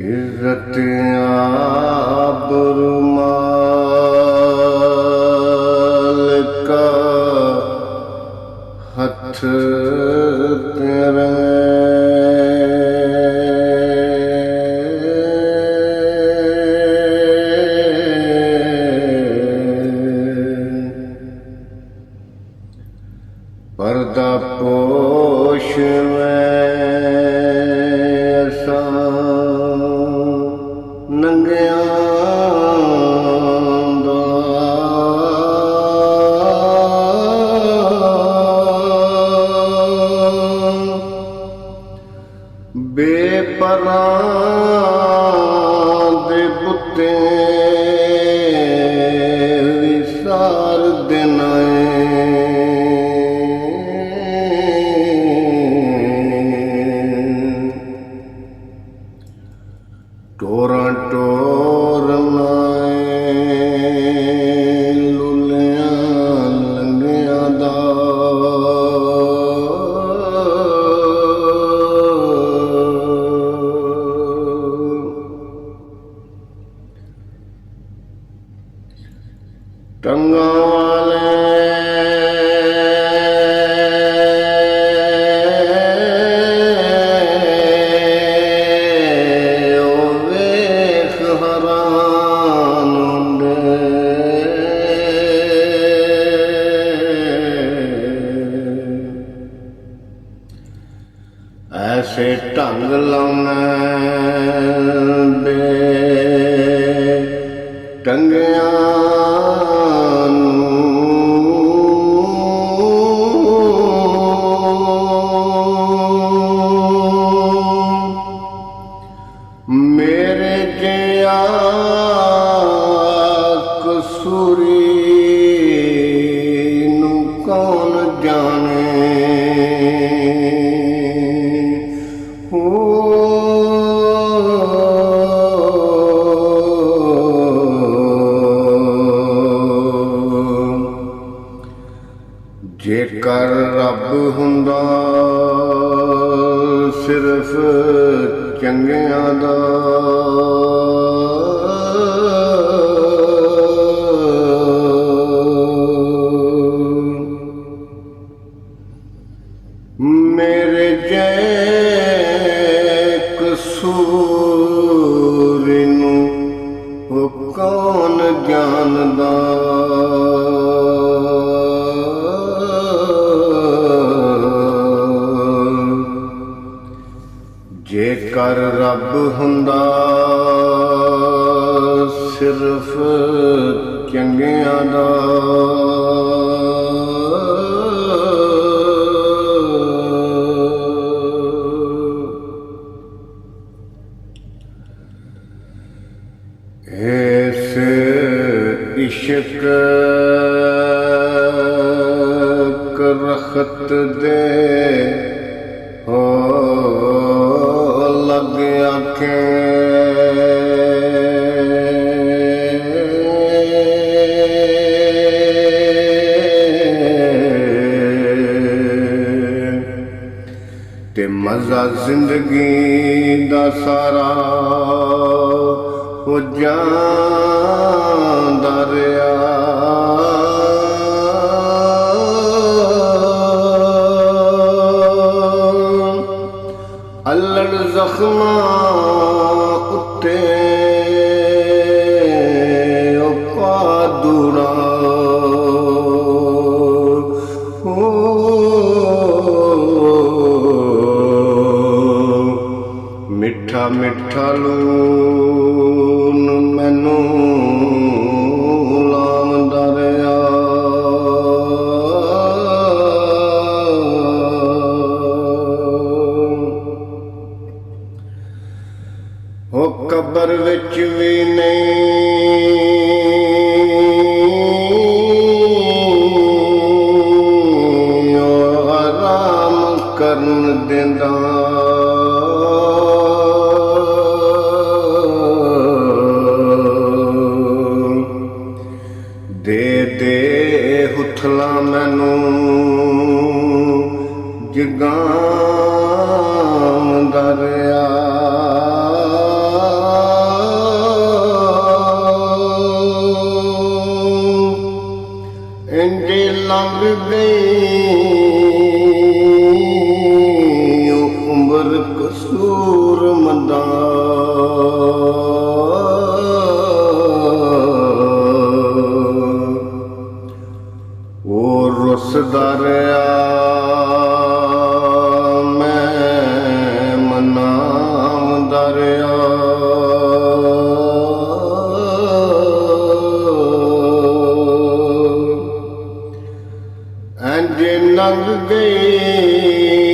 इज़्ज़त आबरू माल का हथ तेरे पर्दा पोश नंगियां दा बेपरां दे बुत्ते विसार देना टोरां टोरना लुलियां लंगियां दा टंगा वाले ऐसे ढंग लाने दे टंगियां मेरे जिया कसूरी नू कौन जाने जेकर रब हुंदा सिर्फ चंगियां दा मेरे जै कसूरी नू वो कौन जानदा जेकर रब हुंदा सिर्फ चंगियां दा इस इश्क रखत दे हो लग आखें ते मज़ा जिंदगी दा सारा हो जांदा रिया अल्लड़ जख्मां उत्ते ओ पादुड़ा मिठा मिठा लून मैनू लांदा रिया ਵਿੱਚ ਵੀ ਨਹੀਂ ਉਹ ਆਰਾਮ ਕਰਨ ਦਿੰਦਾ। ਦੇ ਹੁਥਲਾ ਮੈਨੂੰ ਜਗਾਮ ਦਰਿਆ। ਇੰਝੇ ਲੰਘ ਗਈ ਉਹ ਉਮਰ ਕਸੂਰ ਮੰਦਾ। ਉਹ ਰੁੱਸਦਾ ਰਿਹਾ ਮੈਂ ਮਨਾਉਂਦਾ ਰਿਹਾ। ਇੰਝ ਲੰਘ ਗਈ